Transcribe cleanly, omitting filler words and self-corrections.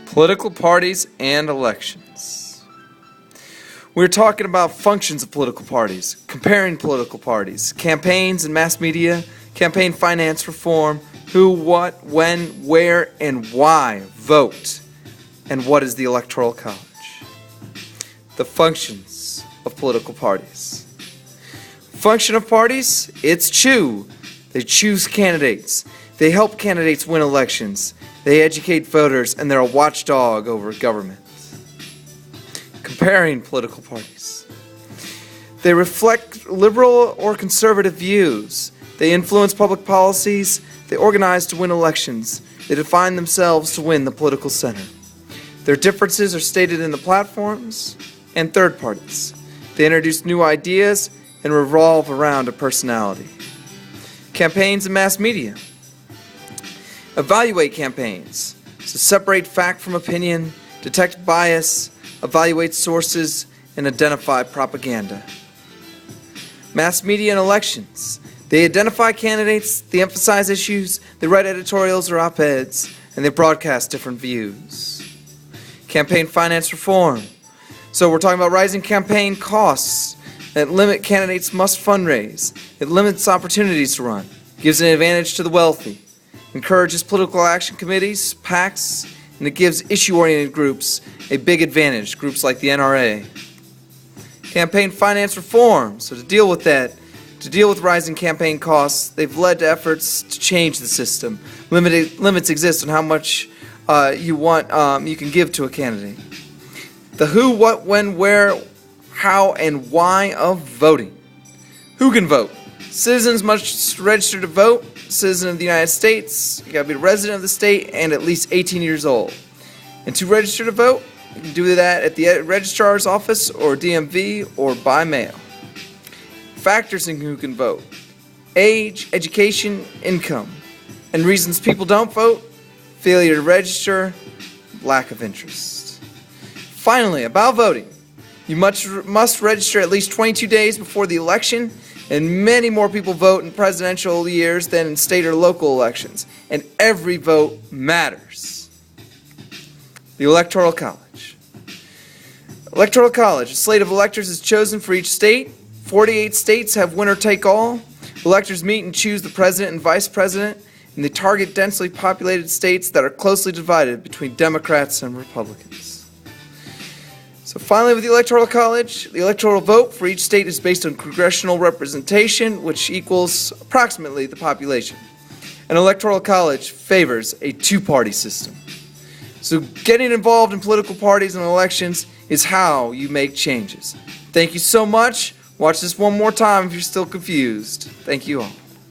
Political parties and elections. We're talking about functions of political parties, comparing political parties, campaigns and mass media, campaign finance reform, who, what, when, where, and why vote, and what is the Electoral College. The functions of political parties. Function of parties, it's chew. They choose candidates. They help candidates win elections. They educate voters, and they're a watchdog over government. Comparing political parties. They reflect liberal or conservative views. They influence public policies. They organize to win elections. They define themselves to win the political center. Their differences are stated in the platforms. And third parties. They introduce new ideas and revolve around a personality. Campaigns and mass media. Evaluate campaigns. So separate fact from opinion, detect bias, evaluate sources, and identify propaganda. Mass media and elections. They identify candidates, they emphasize issues, they write editorials or op-eds, and they broadcast different views. Campaign finance reform. So we're talking about rising campaign costs that limit candidates must fundraise. It limits opportunities to run, gives an advantage to the wealthy, encourages political action committees, PACs, and it gives issue-oriented groups a big advantage, groups like the NRA. Campaign finance reform. So to deal with rising campaign costs, they've led to efforts to change the system. Limits exist on how much you can give to a candidate. The who, what, when, where, how, and why of voting. Who can vote? Citizens must register to vote. Citizen of the United States, you gotta be a resident of the state and at least 18 years old. And to register to vote, you can do that at the registrar's office or DMV or by mail. Factors in who can vote: age, education, income. And reasons people don't vote: failure to register, lack of interest. Finally, about voting. You must register at least 22 days before the election, and many more people vote in presidential years than in state or local elections. And every vote matters. The Electoral College. Electoral College. A slate of electors is chosen for each state. 48 states have winner-take-all. Electors meet and choose the president and vice president, and they target densely populated states that are closely divided between Democrats and Republicans. So finally, with the Electoral College, the electoral vote for each state is based on congressional representation, which equals approximately the population. An Electoral College favors a two-party system. So getting involved in political parties and elections is how you make changes. Thank you so much. Watch this one more time if you're still confused. Thank you all.